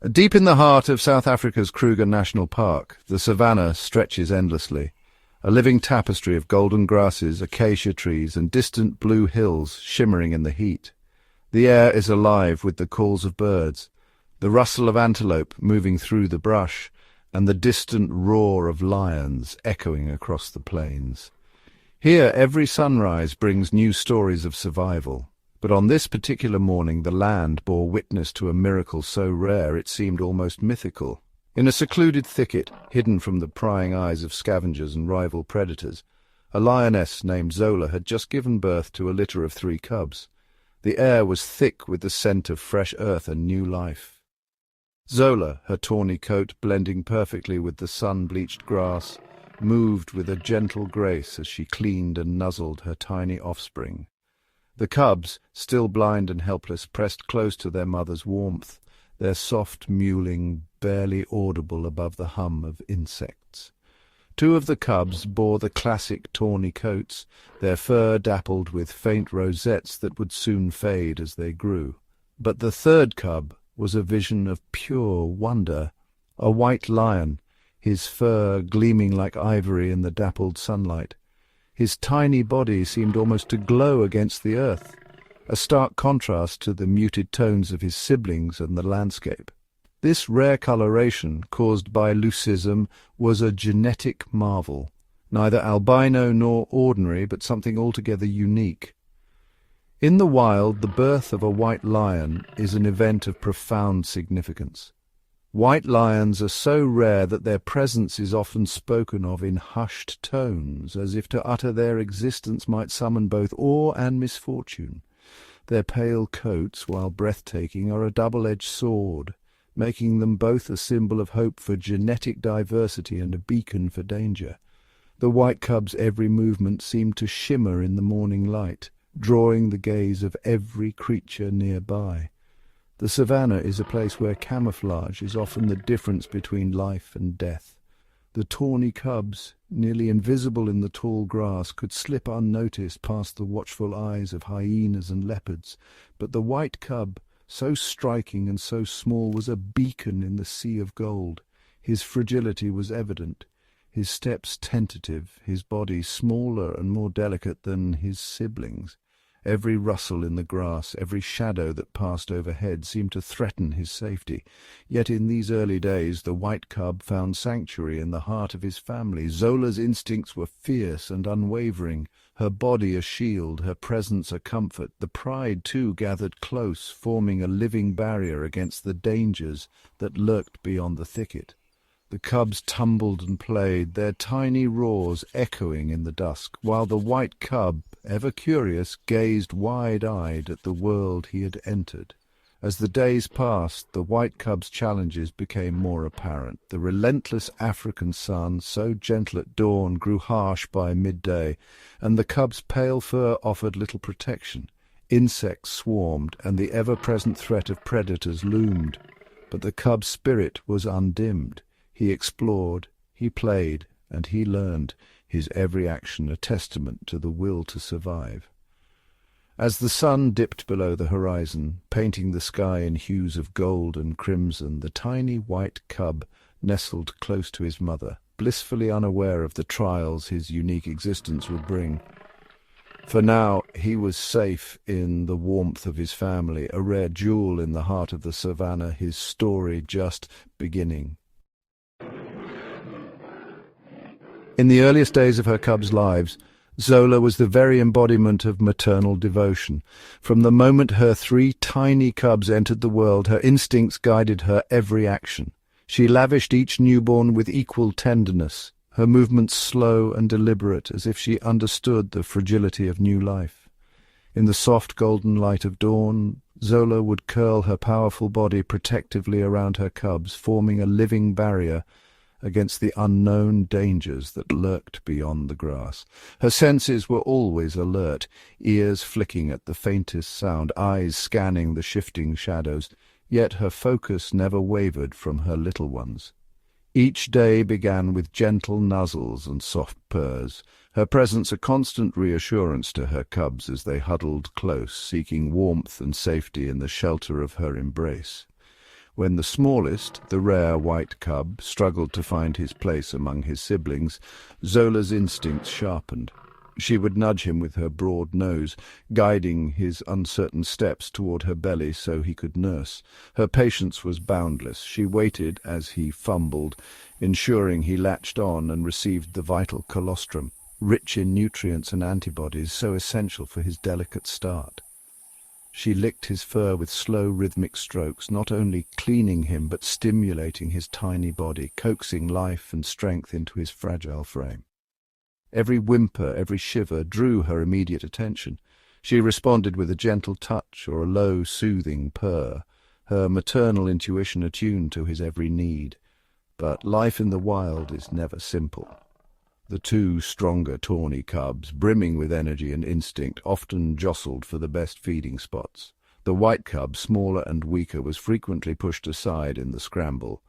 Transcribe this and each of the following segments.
Deep in the heart of South Africa's Kruger National Park, the Savannah stretches endlessly, a living tapestry of golden grasses, acacia trees, and distant blue hills shimmering in the heat. The air is alive with the calls of birds, the rustle of antelope moving through the brush, and the distant roar of lions echoing across the plains. Here, every sunrise brings new stories of survival. But on this particular morning the land bore witness to a miracle so rare it seemed almost mythical. In a secluded thicket, hidden from the prying eyes of scavengers and rival predators, a lioness named Zola had just given birth to a litter of 3 cubs. The air was thick with the scent of fresh earth and new life. Zola, her tawny coat blending perfectly with the sun-bleached grass, moved with a gentle grace as she cleaned and nuzzled her tiny offspring. The cubs, still blind and helpless, pressed close to their mother's warmth, their soft mewling barely audible above the hum of insects. 2 of the cubs bore the classic tawny coats, their fur dappled with faint rosettes that would soon fade as they grew. But the 3rd cub was a vision of pure wonder, a white lion, his fur gleaming like ivory in the dappled sunlight. His tiny body seemed almost to glow against the earth, a stark contrast to the muted tones of his siblings and the landscape. This rare coloration, caused by leucism, was a genetic marvel, neither albino nor ordinary, but something altogether unique. In the wild, the birth of a white lion is an event of profound significance. White lions are so rare that their presence is often spoken of in hushed tones, as if to utter their existence might summon both awe and misfortune. Their pale coats, while breathtaking, are a double-edged sword, making them both a symbol of hope for genetic diversity and a beacon for danger. The white cub's every movement seemed to shimmer in the morning light, drawing the gaze of every creature nearby. The savannah is a place where camouflage is often the difference between life and death. The tawny cubs, nearly invisible in the tall grass, could slip unnoticed past the watchful eyes of hyenas and leopards, but the white cub, so striking and so small, was a beacon in the sea of gold. His fragility was evident, his steps tentative, his body smaller and more delicate than his siblings. Every rustle in the grass, every shadow that passed overhead seemed to threaten his safety. Yet in these early days the white cub found sanctuary in the heart of his family. Zola's instincts were fierce and unwavering, her body a shield, her presence a comfort. The pride, too, gathered close, forming a living barrier against the dangers that lurked beyond the thicket. The cubs tumbled and played, their tiny roars echoing in the dusk, while the white cub, ever curious, gazed wide-eyed at the world he had entered. As the days passed, the white cub's challenges became more apparent. The relentless African sun, so gentle at dawn, grew harsh by midday, and the cub's pale fur offered little protection. Insects swarmed, and the ever-present threat of predators loomed. But the cub's spirit was undimmed. He explored, he played, and he learned, his every action a testament to the will to survive. As the sun dipped below the horizon, painting the sky in hues of gold and crimson, the tiny white cub nestled close to his mother, blissfully unaware of the trials his unique existence would bring. For now he was safe in the warmth of his family, a rare jewel in the heart of the savannah, his story just beginning. In the earliest days of her cubs' lives, Zola was the very embodiment of maternal devotion. From the moment her 3 tiny cubs entered the world, her instincts guided her every action. She lavished each newborn with equal tenderness, her movements slow and deliberate, as if she understood the fragility of new life. In the soft golden light of dawn, Zola would curl her powerful body protectively around her cubs, forming a living barrier against the unknown dangers that lurked beyond the grass. Her senses were always alert, ears flicking at the faintest sound, eyes scanning the shifting shadows, yet her focus never wavered from her little ones. Each day began with gentle nuzzles and soft purrs, her presence a constant reassurance to her cubs as they huddled close, seeking warmth and safety in the shelter of her embrace. When the smallest, the rare white cub, struggled to find his place among his siblings, Zola's instincts sharpened. She would nudge him with her broad nose, guiding his uncertain steps toward her belly so he could nurse. Her patience was boundless. She waited as he fumbled, ensuring he latched on and received the vital colostrum, rich in nutrients and antibodies so essential for his delicate start. She licked his fur with slow, rhythmic strokes, not only cleaning him but stimulating his tiny body, coaxing life and strength into his fragile frame. Every whimper, every shiver drew her immediate attention. She responded with a gentle touch or a low, soothing purr, her maternal intuition attuned to his every need. But life in the wild is never simple. The two stronger, tawny cubs, brimming with energy and instinct, often jostled for the best feeding spots. The white cub, smaller and weaker, was frequently pushed aside in the scramble.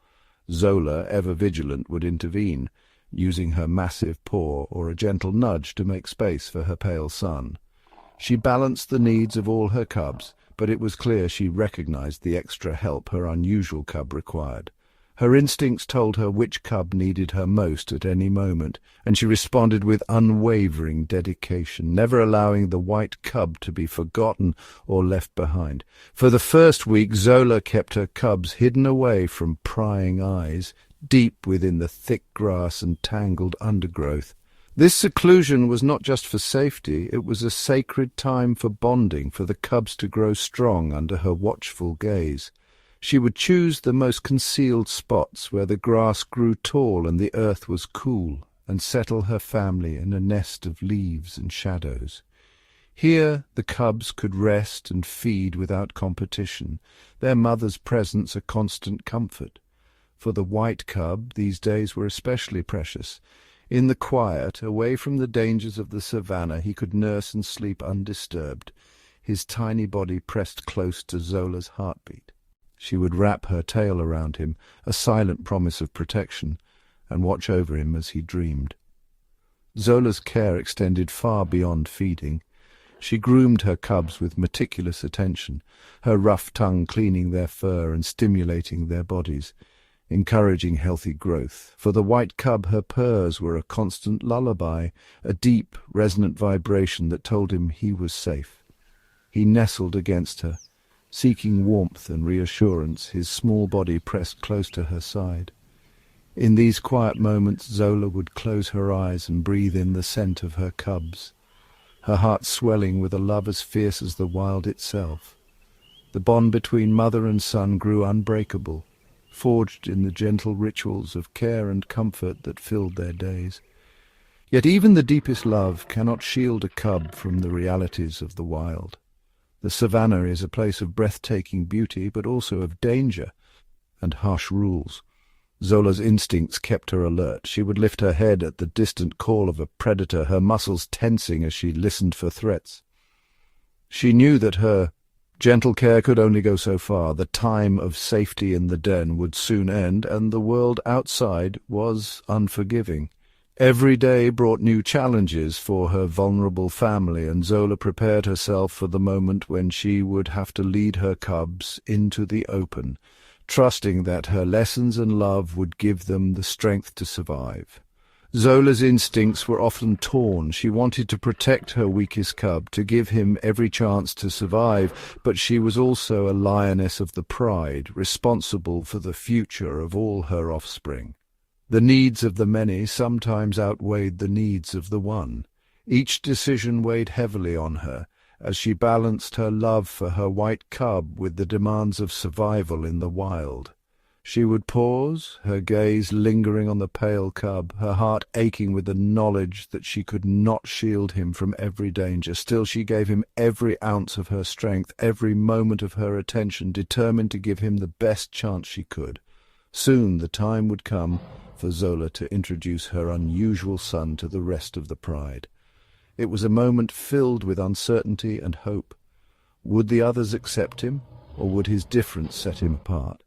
Zola, ever vigilant, would intervene, using her massive paw or a gentle nudge to make space for her pale son. She balanced the needs of all her cubs, but it was clear she recognized the extra help her unusual cub required. Her instincts told her which cub needed her most at any moment, and she responded with unwavering dedication, never allowing the white cub to be forgotten or left behind. For the first week, Zola kept her cubs hidden away from prying eyes, deep within the thick grass and tangled undergrowth. This seclusion was not just for safety, it was a sacred time for bonding, for the cubs to grow strong under her watchful gaze. She would choose the most concealed spots where the grass grew tall and the earth was cool, and settle her family in a nest of leaves and shadows. Here the cubs could rest and feed without competition, their mother's presence a constant comfort. For the white cub, these days were especially precious. In the quiet, away from the dangers of the savannah, he could nurse and sleep undisturbed, his tiny body pressed close to Zola's heartbeat. She would wrap her tail around him, a silent promise of protection, and watch over him as he dreamed. Zola's care extended far beyond feeding. She groomed her cubs with meticulous attention, her rough tongue cleaning their fur and stimulating their bodies, encouraging healthy growth. For the white cub, her purrs were a constant lullaby, a deep, resonant vibration that told him he was safe. He nestled against her, seeking warmth and reassurance, his small body pressed close to her side. In these quiet moments, Zola would close her eyes and breathe in the scent of her cubs, her heart swelling with a love as fierce as the wild itself. The bond between mother and son grew unbreakable, forged in the gentle rituals of care and comfort that filled their days. Yet even the deepest love cannot shield a cub from the realities of the wild. The savannah is a place of breathtaking beauty, but also of danger and harsh rules. Zola's instincts kept her alert. She would lift her head at the distant call of a predator, her muscles tensing as she listened for threats. She knew that her gentle care could only go so far. The time of safety in the den would soon end, and the world outside was unforgiving. Every day brought new challenges for her vulnerable family, and Zola prepared herself for the moment when she would have to lead her cubs into the open, trusting that her lessons and love would give them the strength to survive. Zola's instincts were often torn. She wanted to protect her weakest cub, to give him every chance to survive, but she was also a lioness of the pride, responsible for the future of all her offspring. The needs of the many sometimes outweighed the needs of the one. Each decision weighed heavily on her, as she balanced her love for her white cub with the demands of survival in the wild. She would pause, her gaze lingering on the pale cub, her heart aching with the knowledge that she could not shield him from every danger. Still she gave him every ounce of her strength, every moment of her attention, determined to give him the best chance she could. Soon the time would come for Zola to introduce her unusual son to the rest of the pride. It was a moment filled with uncertainty and hope. Would the others accept him, or would his difference set him apart?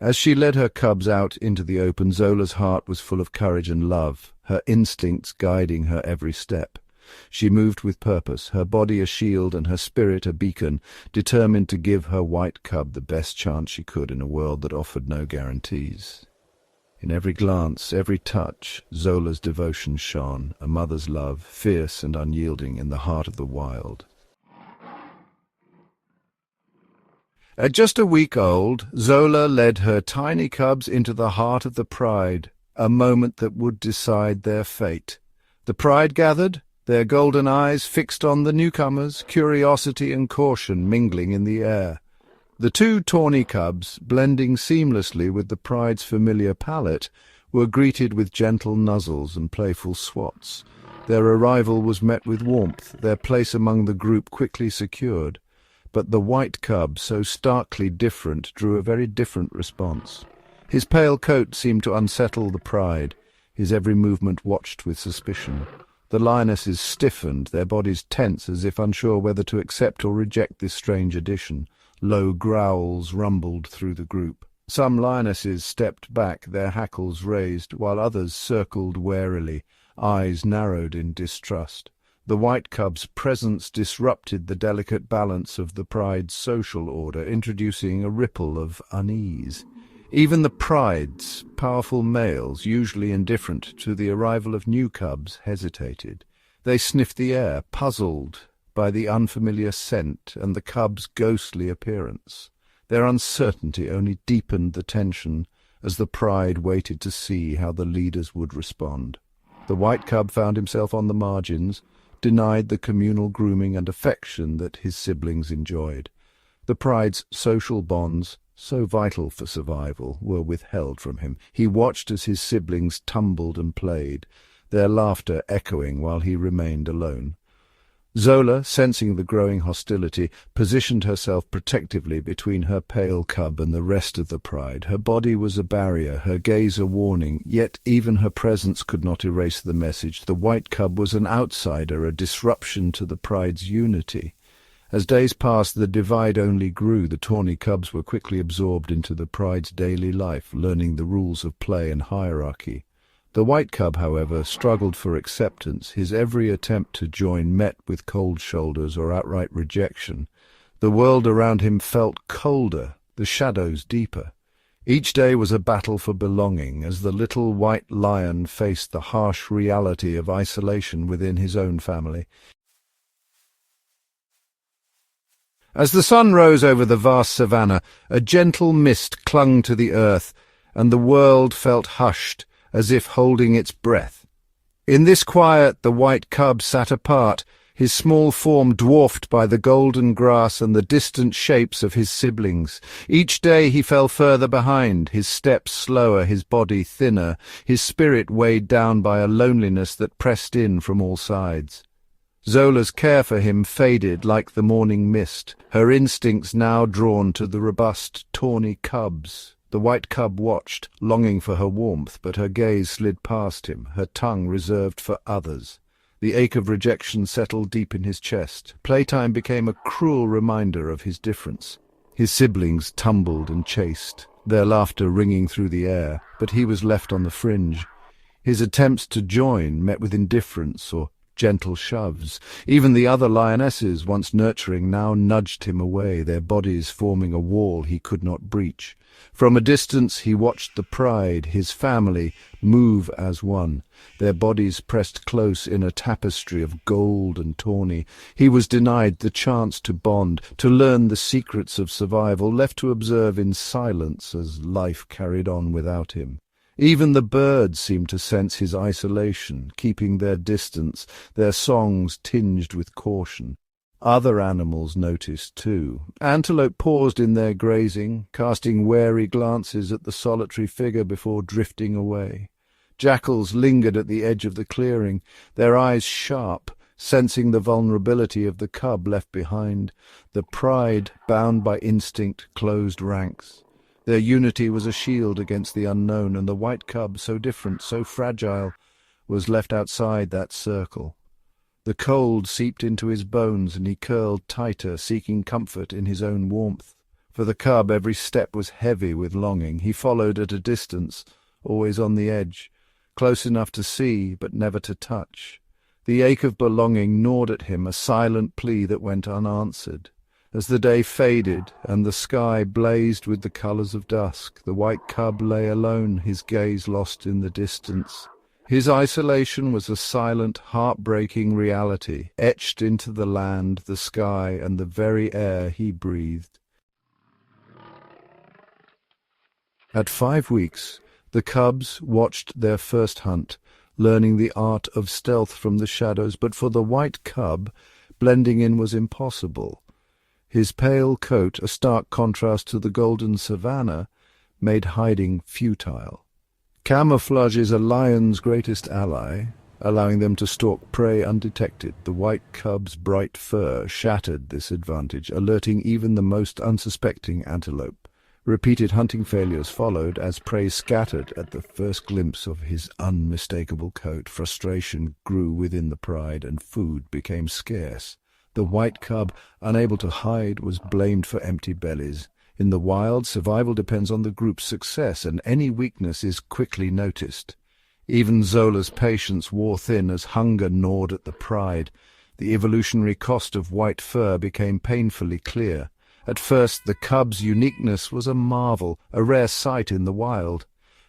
As she led her cubs out into the open, Zola's heart was full of courage and love, her instincts guiding her every step. She moved with purpose, her body a shield and her spirit a beacon, determined to give her white cub the best chance she could in a world that offered no guarantees. In every glance, every touch, Zola's devotion shone, a mother's love, fierce and unyielding in the heart of the wild. At just a week old, Zola led her tiny cubs into the heart of the pride, a moment that would decide their fate. The pride gathered, their golden eyes fixed on the newcomers, curiosity and caution mingling in the air. The two tawny cubs, blending seamlessly with the pride's familiar palate, were greeted with gentle nuzzles and playful swats. Their arrival was met with warmth, their place among the group quickly secured. But the white cub, so starkly different, drew a very different response. His pale coat seemed to unsettle the pride, his every movement watched with suspicion. The lionesses stiffened, their bodies tense as if unsure whether to accept or reject this strange addition. Low growls rumbled through the group. Some lionesses stepped back, their hackles raised, while others circled warily, eyes narrowed in distrust. The white cub's presence disrupted the delicate balance of the pride's social order, introducing a ripple of unease. Even the pride's powerful males, usually indifferent to the arrival of new cubs, hesitated. They sniffed the air, puzzled by the unfamiliar scent and the cub's ghostly appearance. Their uncertainty only deepened the tension as the pride waited to see how the leaders would respond. The white cub found himself on the margins, denied the communal grooming and affection that his siblings enjoyed. The pride's social bonds, so vital for survival, were withheld from him. He watched as his siblings tumbled and played, their laughter echoing while he remained alone. Zola, sensing the growing hostility, positioned herself protectively between her pale cub and the rest of the pride. Her body was a barrier, her gaze a warning, yet even her presence could not erase the message. The white cub was an outsider, a disruption to the pride's unity. As days passed, the divide only grew. The tawny cubs were quickly absorbed into the pride's daily life, learning the rules of play and hierarchy. The white cub, however, struggled for acceptance. His every attempt to join met with cold shoulders or outright rejection. The world around him felt colder, the shadows deeper. Each day was a battle for belonging, as the little white lion faced the harsh reality of isolation within his own family. As the sun rose over the vast savannah, a gentle mist clung to the earth, and the world felt hushed, as if holding its breath. In this quiet the white cub sat apart, his small form dwarfed by the golden grass and the distant shapes of his siblings. Each day he fell further behind, his steps slower, his body thinner, his spirit weighed down by a loneliness that pressed in from all sides. Zola's care for him faded like the morning mist, her instincts now drawn to the robust, tawny cubs. The white cub watched, longing for her warmth, but her gaze slid past him, her tongue reserved for others. The ache of rejection settled deep in his chest. Playtime became a cruel reminder of his difference. His siblings tumbled and chased, their laughter ringing through the air, but he was left on the fringe. His attempts to join met with indifference or gentle shoves. Even the other lionesses, once nurturing, now nudged him away, their bodies forming a wall he could not breach. From a distance he watched the pride, his family, move as one, their bodies pressed close in a tapestry of gold and tawny. He was denied the chance to bond, to learn the secrets of survival, left to observe in silence as life carried on without him. Even the birds seemed to sense his isolation, keeping their distance, their songs tinged with caution. Other animals noticed too. Antelope paused in their grazing, casting wary glances at the solitary figure before drifting away. Jackals lingered at the edge of the clearing, their eyes sharp, sensing the vulnerability of the cub left behind. The pride, bound by instinct, closed ranks. Their unity was a shield against the unknown, and the white cub, so different, so fragile, was left outside that circle. The cold seeped into his bones, and he curled tighter, seeking comfort in his own warmth. For the cub, every step was heavy with longing. He followed at a distance, always on the edge, close enough to see, but never to touch. The ache of belonging gnawed at him, a silent plea that went unanswered. As the day faded and the sky blazed with the colours of dusk, the white cub lay alone, his gaze lost in the distance. His isolation was a silent, heartbreaking reality, etched into the land, the sky, and the very air he breathed. At 5 weeks, the cubs watched their first hunt, learning the art of stealth from the shadows, but for the white cub, blending in was impossible. His pale coat, a stark contrast to the golden Savannah, made hiding futile. Camouflage is a lion's greatest ally, allowing them to stalk prey undetected. The white cub's bright fur shattered this advantage, alerting even the most unsuspecting antelope. Repeated hunting failures followed as prey scattered at the first glimpse of his unmistakable coat. Frustration grew within the pride, and food became scarce. The white cub, unable to hide, was blamed for empty bellies. In the wild, survival depends on the group's success, and any weakness is quickly noticed. Even Zola's patience wore thin as hunger gnawed at the pride. The evolutionary cost of white fur became painfully clear. At first, the cub's uniqueness was a marvel, a rare sight in the wild.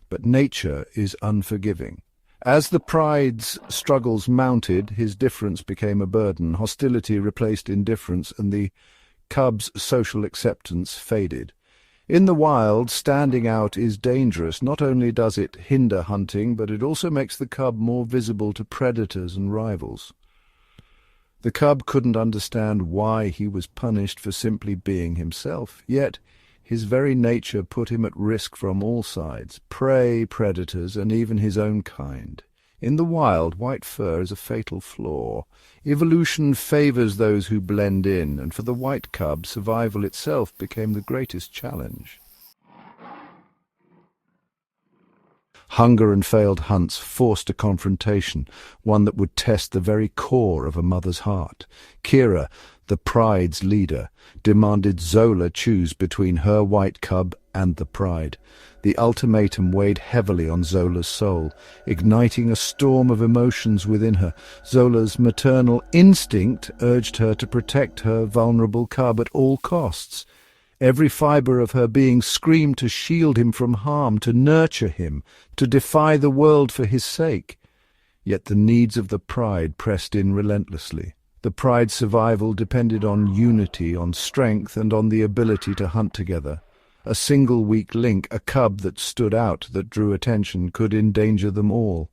But nature is unforgiving. As the pride's struggles mounted, his difference became a burden. Hostility replaced indifference, and the cub's social acceptance faded. In the wild, standing out is dangerous. Not only does it hinder hunting, but it also makes the cub more visible to predators and rivals. The cub couldn't understand why he was punished for simply being himself, yet his very nature put him at risk from all sides, prey, predators, and even his own kind. In the wild, white fur is a fatal flaw. Evolution favors those who blend in, and for the white cub, survival itself became the greatest challenge. Hunger and failed hunts forced a confrontation, one that would test the very core of a mother's heart. Kira, the pride's leader, demanded Zola choose between her white cub and the pride. The ultimatum weighed heavily on Zola's soul, igniting a storm of emotions within her. Zola's maternal instinct urged her to protect her vulnerable cub at all costs. Every fibre of her being screamed to shield him from harm, to nurture him, to defy the world for his sake. Yet the needs of the pride pressed in relentlessly. The pride's survival depended on unity, on strength, and on the ability to hunt together. A single weak link, a cub that stood out, that drew attention, could endanger them all.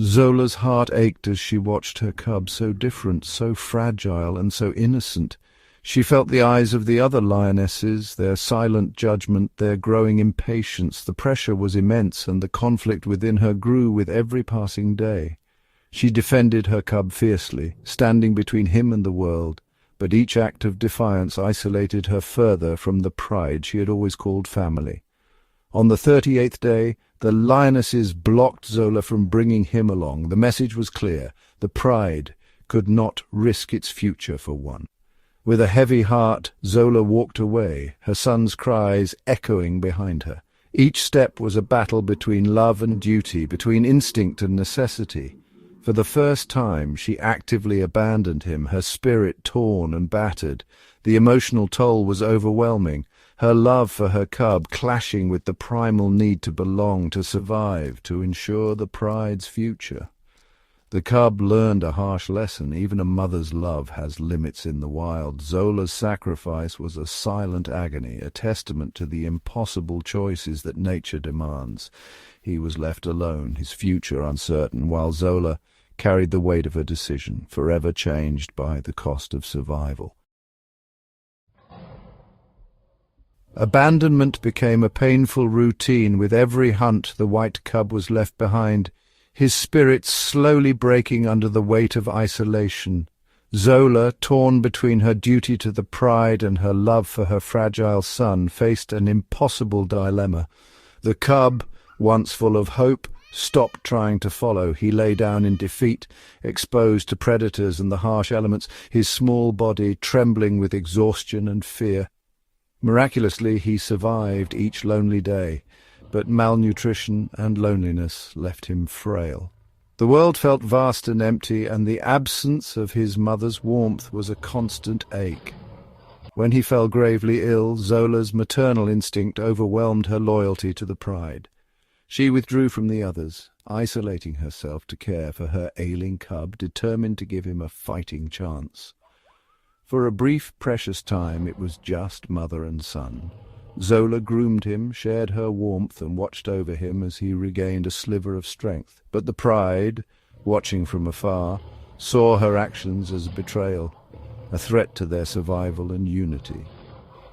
Zola's heart ached as she watched her cub, so different, so fragile, and so innocent. She felt the eyes of the other lionesses, their silent judgment, their growing impatience. The pressure was immense, and the conflict within her grew with every passing day. She defended her cub fiercely, standing between him and the world, but each act of defiance isolated her further from the pride she had always called family. On the 38th day, the lionesses blocked Zola from bringing him along. The message was clear. The pride could not risk its future for one. With a heavy heart, Zola walked away, her son's cries echoing behind her. Each step was a battle between love and duty, between instinct and necessity. For the first time, she actively abandoned him, her spirit torn and battered. The emotional toll was overwhelming, her love for her cub clashing with the primal need to belong, to survive, to ensure the pride's future. The cub learned a harsh lesson. Even a mother's love has limits in the wild. Zola's sacrifice was a silent agony, a testament to the impossible choices that nature demands. He was left alone, his future uncertain, while Zola carried the weight of a decision, forever changed by the cost of survival. Abandonment became a painful routine. With every hunt, the white cub was left behind, his spirit slowly breaking under the weight of isolation. Zola, torn between her duty to the pride and her love for her fragile son, faced an impossible dilemma. The cub, once full of hope, stopped trying to follow. He lay down in defeat, exposed to predators and the harsh elements, his small body trembling with exhaustion and fear. Miraculously, he survived each lonely day, but malnutrition and loneliness left him frail. The world felt vast and empty, and the absence of his mother's warmth was a constant ache. When he fell gravely ill, Zola's maternal instinct overwhelmed her loyalty to the pride. She withdrew from the others, isolating herself to care for her ailing cub, determined to give him a fighting chance. For a brief, precious time it was just mother and son. Zola groomed him, shared her warmth, and watched over him as he regained a sliver of strength. But the pride, watching from afar, saw her actions as betrayal, a threat to their survival and unity.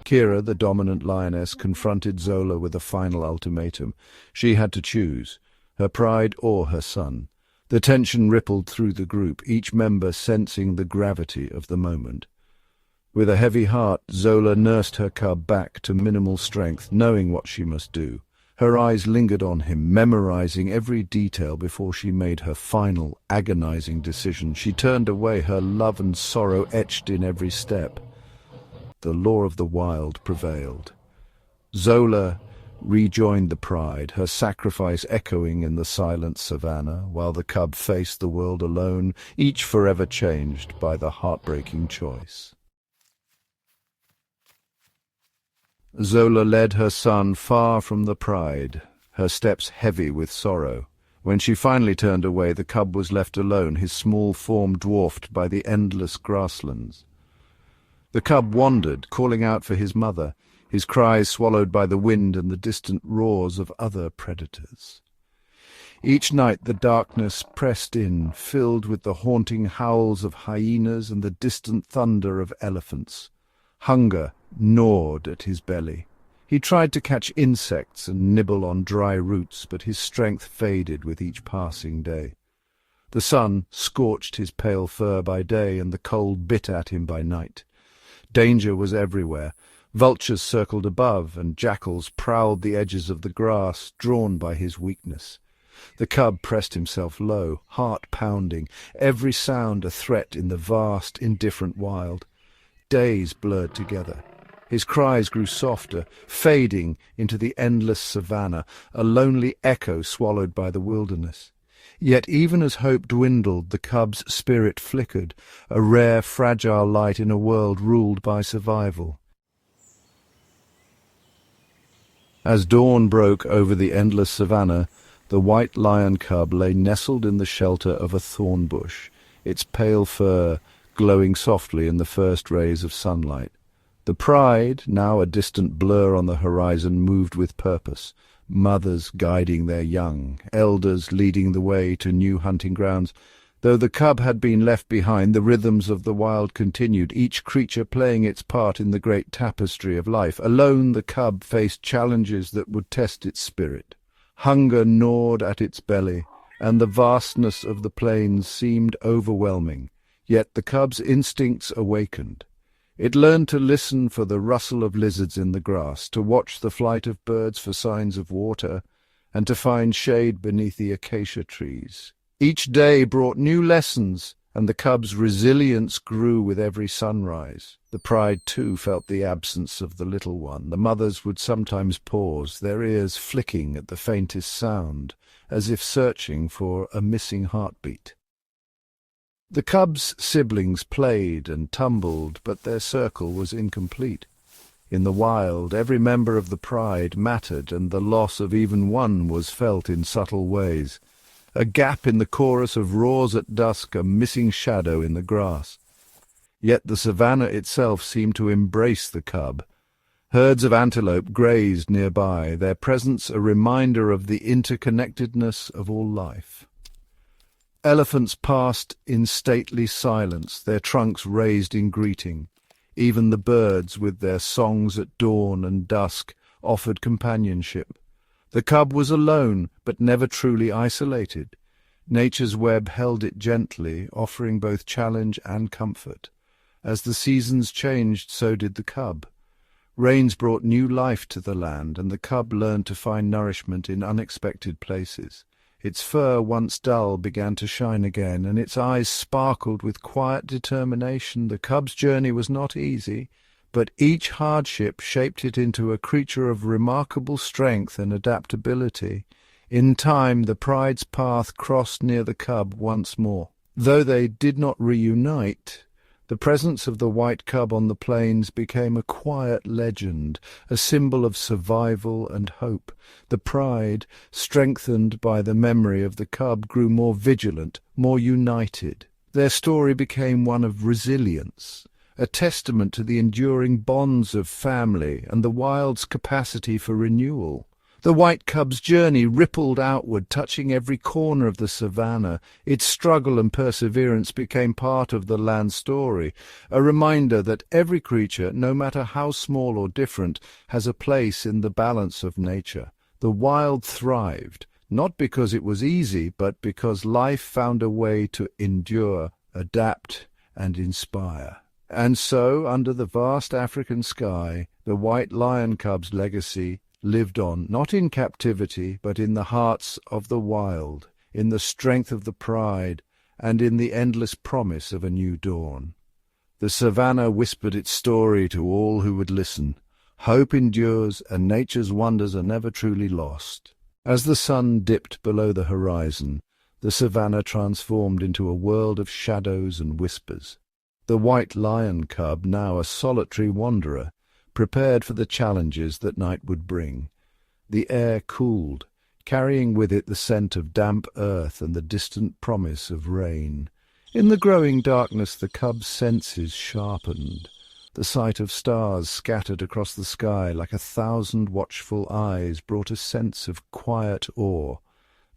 Kira, the dominant lioness, confronted Zola with a final ultimatum. She had to choose, her pride or her son. The tension rippled through the group, each member sensing the gravity of the moment. With a heavy heart, Zola nursed her cub back to minimal strength, knowing what she must do. Her eyes lingered on him, memorizing every detail before she made her final, agonizing decision. She turned away, her love and sorrow etched in every step. The law of the wild prevailed. Zola rejoined the pride, her sacrifice echoing in the silent savannah, while the cub faced the world alone, each forever changed by the heartbreaking choice. Zola led her son far from the pride, her steps heavy with sorrow. When she finally turned away, the cub was left alone, his small form dwarfed by the endless grasslands. The cub wandered, calling out for his mother, his cries swallowed by the wind and the distant roars of other predators. Each night the darkness pressed in, filled with the haunting howls of hyenas and the distant thunder of elephants. Hunger gnawed at his belly. He tried to catch insects and nibble on dry roots, but his strength faded with each passing day. The sun scorched his pale fur by day, and the cold bit at him by night. Danger was everywhere. Vultures circled above, and jackals prowled the edges of the grass, drawn by his weakness. The cub pressed himself low, heart pounding, every sound a threat in the vast, indifferent wild. Days blurred together. His cries grew softer, fading into the endless savannah, a lonely echo swallowed by the wilderness. Yet even as hope dwindled, the cub's spirit flickered, a rare, fragile light in a world ruled by survival. As dawn broke over the endless savannah, the white lion cub lay nestled in the shelter of a thorn bush, its pale fur glowing softly in the first rays of sunlight. The pride, now a distant blur on the horizon, moved with purpose, mothers guiding their young, elders leading the way to new hunting grounds. Though the cub had been left behind, the rhythms of the wild continued, each creature playing its part in the great tapestry of life. Alone the cub faced challenges that would test its spirit. Hunger gnawed at its belly, and the vastness of the plains seemed overwhelming. Yet the cub's instincts awakened. It learned to listen for the rustle of lizards in the grass, to watch the flight of birds for signs of water, and to find shade beneath the acacia trees. Each day brought new lessons, and the cub's resilience grew with every sunrise. The pride, too, felt the absence of the little one. The mothers would sometimes pause, their ears flicking at the faintest sound, as if searching for a missing heartbeat. The cub's siblings played and tumbled, but their circle was incomplete. In the wild, every member of the pride mattered, and the loss of even one was felt in subtle ways. A gap in the chorus of roars at dusk, a missing shadow in the grass. Yet the savannah itself seemed to embrace the cub. Herds of antelope grazed nearby, their presence a reminder of the interconnectedness of all life. Elephants passed in stately silence, their trunks raised in greeting. Even the birds, with their songs at dawn and dusk, offered companionship. The cub was alone, but never truly isolated. Nature's web held it gently, offering both challenge and comfort. As the seasons changed, so did the cub. Rains brought new life to the land, and the cub learned to find nourishment in unexpected places. Its fur, once dull, began to shine again, and its eyes sparkled with quiet determination. The cub's journey was not easy, but each hardship shaped it into a creature of remarkable strength and adaptability. In time, the pride's path crossed near the cub once more. Though they did not reunite, the presence of the white cub on the plains became a quiet legend, a symbol of survival and hope. The pride, strengthened by the memory of the cub, grew more vigilant, more united. Their story became one of resilience, a testament to the enduring bonds of family and the wild's capacity for renewal. The white cub's journey rippled outward, touching every corner of the savannah. Its struggle and perseverance became part of the land story, a reminder that every creature, no matter how small or different, has a place in the balance of nature. The wild thrived, not because it was easy, but because life found a way to endure, adapt, and inspire. And so, under the vast African sky, the white lion cub's legacy lived on, not in captivity, but in the hearts of the wild, in the strength of the pride, and in the endless promise of a new dawn. The savannah whispered its story to all who would listen. Hope endures, and nature's wonders are never truly lost. As the sun dipped below the horizon, the savannah transformed into a world of shadows and whispers. The white lion cub, now a solitary wanderer, prepared for the challenges that night would bring. The air cooled, carrying with it the scent of damp earth and the distant promise of rain. In the growing darkness the cub's senses sharpened. The sight of stars scattered across the sky like 1,000 watchful eyes brought a sense of quiet awe.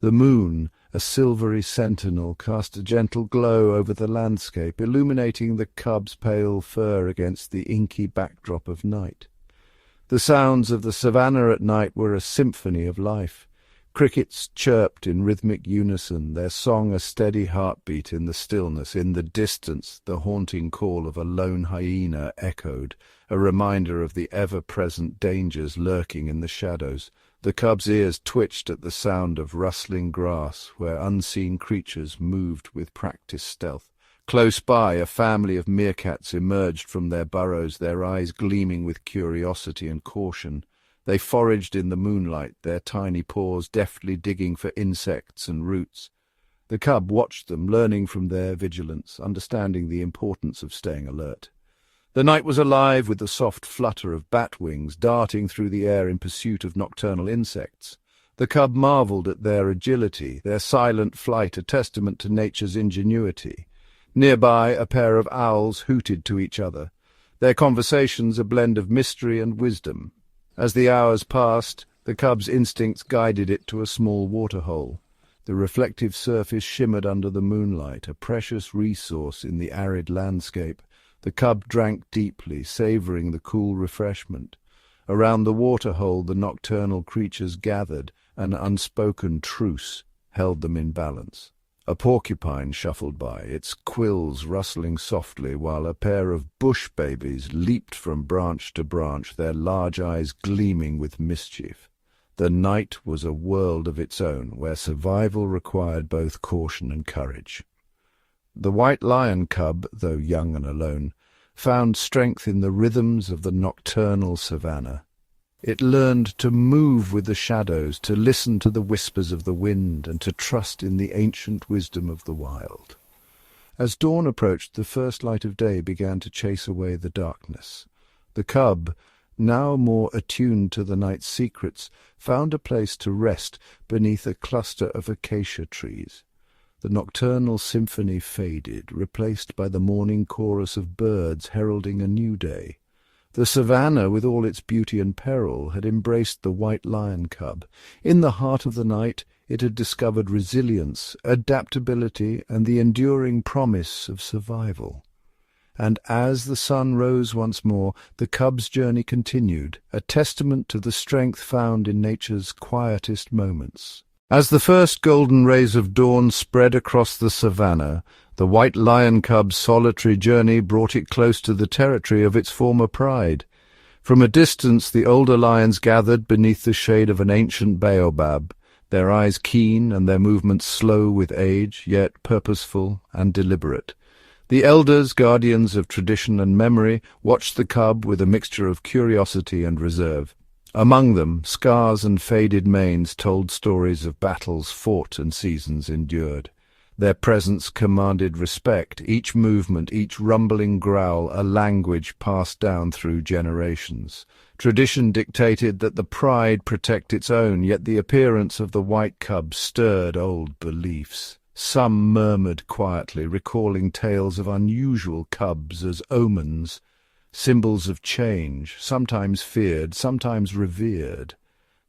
The moon, a silvery sentinel, cast a gentle glow over the landscape, illuminating the cub's pale fur against the inky backdrop of night. The sounds of the savannah at night were a symphony of life. Crickets chirped in rhythmic unison, their song a steady heartbeat in the stillness. In the distance, the haunting call of a lone hyena echoed, a reminder of the ever-present dangers lurking in the shadows. The cub's ears twitched at the sound of rustling grass, where unseen creatures moved with practiced stealth. Close by, a family of meerkats emerged from their burrows, their eyes gleaming with curiosity and caution. They foraged in the moonlight, their tiny paws deftly digging for insects and roots. The cub watched them, learning from their vigilance, understanding the importance of staying alert. The night was alive with the soft flutter of bat wings darting through the air in pursuit of nocturnal insects. The cub marveled at their agility, their silent flight a testament to nature's ingenuity. Nearby, a pair of owls hooted to each other, their conversations a blend of mystery and wisdom. As the hours passed, the cub's instincts guided it to a small waterhole. The reflective surface shimmered under the moonlight, a precious resource in the arid landscape. The cub drank deeply, savouring the cool refreshment. Around the waterhole the nocturnal creatures gathered, an unspoken truce held them in balance. A porcupine shuffled by, its quills rustling softly, while a pair of bush babies leaped from branch to branch, their large eyes gleaming with mischief. The night was a world of its own, where survival required both caution and courage. The white lion cub, though young and alone, found strength in the rhythms of the nocturnal savannah. It learned to move with the shadows, to listen to the whispers of the wind, and to trust in the ancient wisdom of the wild. As dawn approached, the first light of day began to chase away the darkness. The cub, now more attuned to the night's secrets, found a place to rest beneath a cluster of acacia trees. The nocturnal symphony faded, replaced by the morning chorus of birds heralding a new day. The savannah, with all its beauty and peril, had embraced the white lion cub. In the heart of the night it had discovered resilience, adaptability, and the enduring promise of survival. And as the sun rose once more, the cub's journey continued, a testament to the strength found in nature's quietest moments. As the first golden rays of dawn spread across the savannah, the white lion cub's solitary journey brought it close to the territory of its former pride. From a distance the older lions gathered beneath the shade of an ancient baobab, their eyes keen and their movements slow with age, yet purposeful and deliberate. The elders, guardians of tradition and memory, watched the cub with a mixture of curiosity and reserve. Among them, scars and faded manes told stories of battles fought and seasons endured. Their presence commanded respect, each movement, each rumbling growl, a language passed down through generations. Tradition dictated that the pride protect its own, yet the appearance of the white cub stirred old beliefs. Some murmured quietly, recalling tales of unusual cubs as omens, symbols of change, sometimes feared, sometimes revered.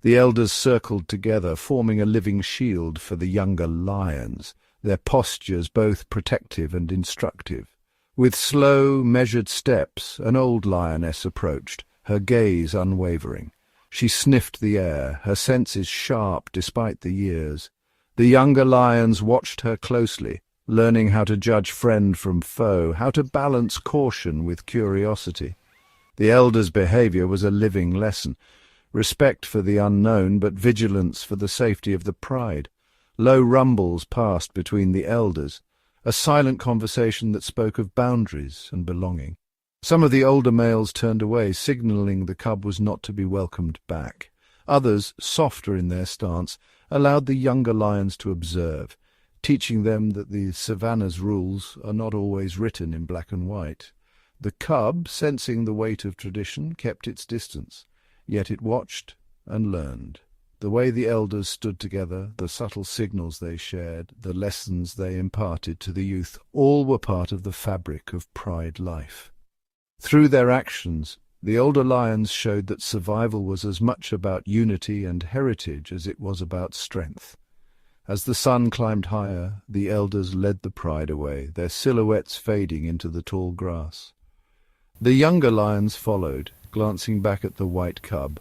The elders circled together, forming a living shield for the younger lions, their postures both protective and instructive. With slow, measured steps, an old lioness approached, her gaze unwavering. She sniffed the air, her senses sharp despite the years. The younger lions watched her closely, learning how to judge friend from foe, how to balance caution with curiosity. The elders' behavior was a living lesson, respect for the unknown, but vigilance for the safety of the pride. Low rumbles passed between the elders, a silent conversation that spoke of boundaries and belonging. Some of the older males turned away, signaling the cub was not to be welcomed back. Others, softer in their stance, allowed the younger lions to observe, teaching them that the savannah's rules are not always written in black and white. The cub, sensing the weight of tradition, kept its distance, yet it watched and learned. The way the elders stood together, the subtle signals they shared, the lessons they imparted to the youth, all were part of the fabric of pride life. Through their actions, the older lions showed that survival was as much about unity and heritage as it was about strength. As the sun climbed higher, the elders led the pride away, their silhouettes fading into the tall grass. The younger lions followed, glancing back at the white cub,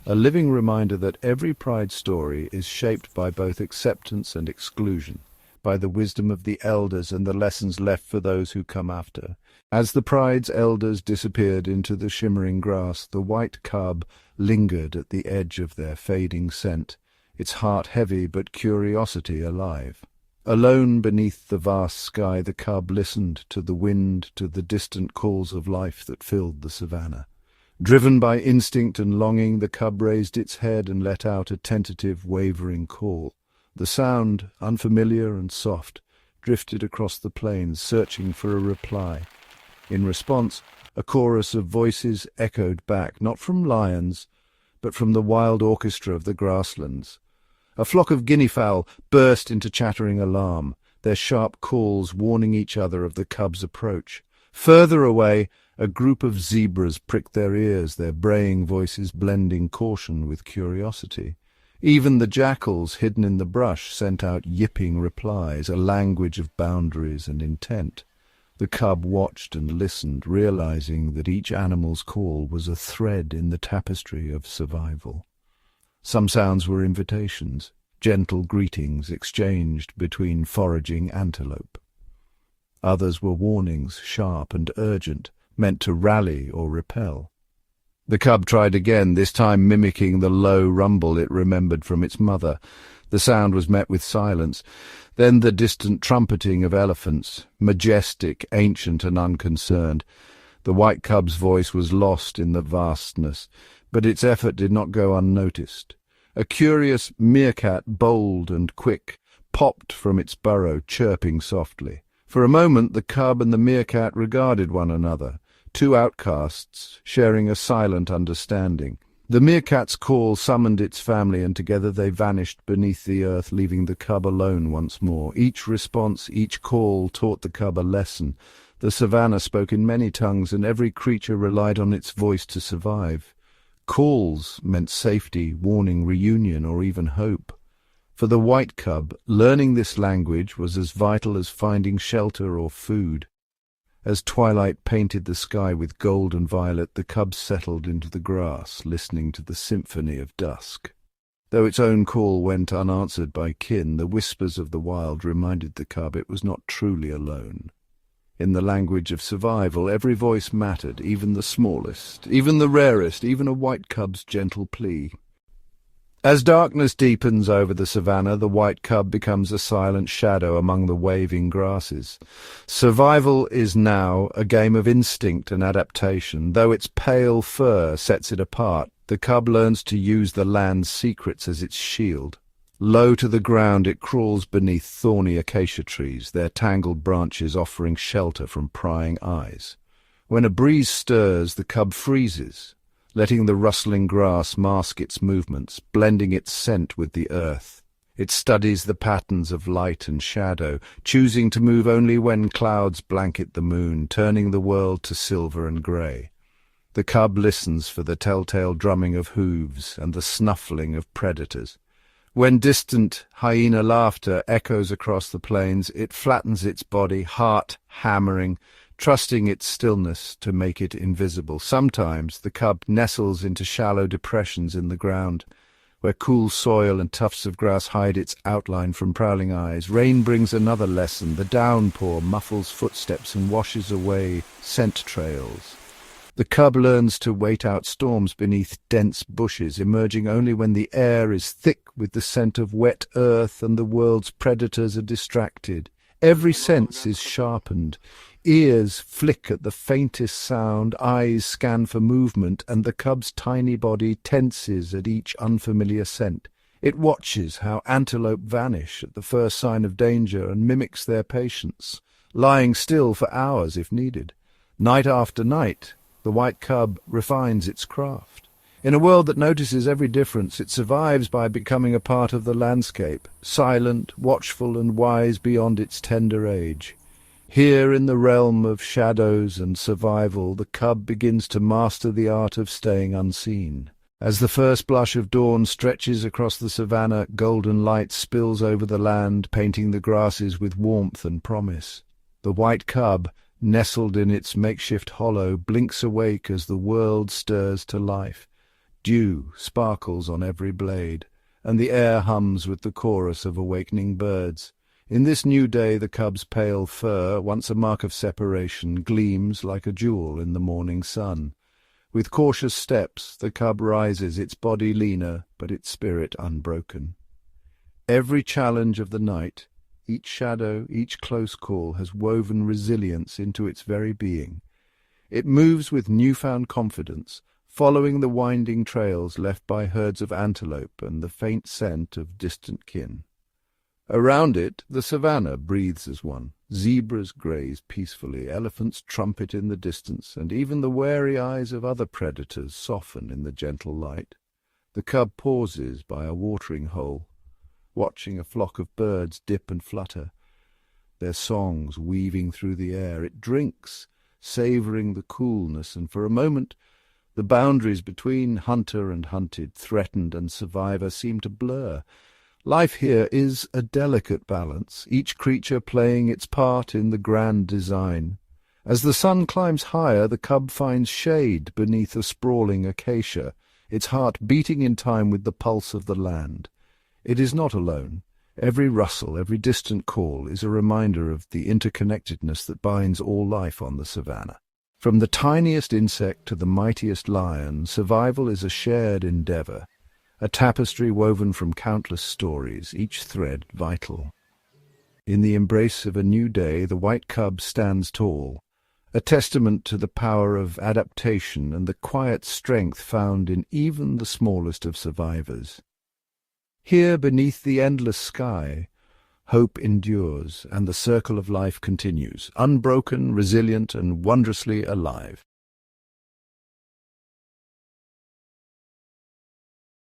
a living reminder that every pride story is shaped by both acceptance and exclusion, by the wisdom of the elders and the lessons left for those who come after. As the pride's elders disappeared into the shimmering grass, the white cub lingered at the edge of their fading scent, its heart heavy but curiosity alive. Alone beneath the vast sky, the cub listened to the wind, to the distant calls of life that filled the savannah. Driven by instinct and longing, the cub raised its head and let out a tentative, wavering call. The sound, unfamiliar and soft, drifted across the plains, searching for a reply. In response, a chorus of voices echoed back, not from lions, but from the wild orchestra of the grasslands. A flock of guinea-fowl burst into chattering alarm, their sharp calls warning each other of the cub's approach. Further away, a group of zebras pricked their ears, their braying voices blending caution with curiosity. Even the jackals hidden in the brush sent out yipping replies, a language of boundaries and intent. The cub watched and listened, realizing that each animal's call was a thread in the tapestry of survival. Some sounds were invitations, gentle greetings exchanged between foraging antelope. Others were warnings, sharp and urgent, meant to rally or repel. The cub tried again, this time mimicking the low rumble it remembered from its mother. The sound was met with silence. Then the distant trumpeting of elephants, majestic, ancient and unconcerned. The white cub's voice was lost in the vastness, but its effort did not go unnoticed. A curious meerkat, bold and quick, popped from its burrow, chirping softly. For a moment the cub and the meerkat regarded one another, two outcasts sharing a silent understanding. The meerkat's call summoned its family, and together they vanished beneath the earth, leaving the cub alone once more. Each response, each call taught the cub a lesson. The savannah spoke in many tongues, and every creature relied on its voice to survive. Calls meant safety, warning, reunion, or even hope. For the white cub, learning this language was as vital as finding shelter or food. As twilight painted the sky with gold and violet, the cub settled into the grass, listening to the symphony of dusk. Though its own call went unanswered by kin, the whispers of the wild reminded the cub it was not truly alone. In the language of survival, every voice mattered, even the smallest, even the rarest, even a white cub's gentle plea. As darkness deepens over the savannah, the white cub becomes a silent shadow among the waving grasses. Survival is now a game of instinct and adaptation. Though its pale fur sets it apart, The cub learns to use the land's secrets as its shield. Low to the ground it crawls beneath thorny acacia trees, their tangled branches offering shelter from prying eyes. When a breeze stirs, the cub freezes, letting the rustling grass mask its movements, blending its scent with the earth. It studies the patterns of light and shadow, choosing to move only when clouds blanket the moon, turning the world to silver and grey. The cub listens for the telltale drumming of hooves and the snuffling of predators. When distant hyena laughter echoes across the plains, it flattens its body, heart hammering, trusting its stillness to make it invisible. Sometimes the cub nestles into shallow depressions in the ground, where cool soil and tufts of grass hide its outline from prowling eyes. Rain brings another lesson. The downpour muffles footsteps and washes away scent trails. The cub learns to wait out storms beneath dense bushes, emerging only when the air is thick with the scent of wet earth and the world's predators are distracted. Every sense is sharpened. Ears flick at the faintest sound, eyes scan for movement, and the cub's tiny body tenses at each unfamiliar scent. It watches how antelope vanish at the first sign of danger and mimics their patience, lying still for hours if needed. Night after night, the white cub refines its craft. In a world that notices every difference, it survives by becoming a part of the landscape, silent, watchful, and wise beyond its tender age. Here in the realm of shadows and survival, the cub begins to master the art of staying unseen. As the first blush of dawn stretches across the savannah, golden light spills over the land, painting the grasses with warmth and promise. The white cub, nestled in its makeshift hollow, blinks awake as the world stirs to life. Dew sparkles on every blade, and the air hums with the chorus of awakening birds. In this new day the cub's pale fur, once a mark of separation, gleams like a jewel in the morning sun. With cautious steps the cub rises, its body leaner, but its spirit unbroken. Every challenge of the night, each shadow, each close call has woven resilience into its very being. It moves with newfound confidence, following the winding trails left by herds of antelope and the faint scent of distant kin. Around it, the savannah breathes as one. Zebras graze peacefully, elephants trumpet in the distance, and even the wary eyes of other predators soften in the gentle light. The cub pauses by a watering hole, watching a flock of birds dip and flutter, their songs weaving through the air. It drinks, savouring the coolness, and for a moment the boundaries between hunter and hunted, threatened and survivor, seem to blur. Life here is a delicate balance, each creature playing its part in the grand design. As the sun climbs higher, the cub finds shade beneath a sprawling acacia, its heart beating in time with the pulse of the land. It is not alone. Every rustle, every distant call is a reminder of the interconnectedness that binds all life on the savannah. From the tiniest insect to the mightiest lion, survival is a shared endeavour, a tapestry woven from countless stories, each thread vital. In the embrace of a new day, the white cub stands tall, a testament to the power of adaptation and the quiet strength found in even the smallest of survivors. Here, beneath the endless sky, hope endures, and the circle of life continues, unbroken, resilient, and wondrously alive.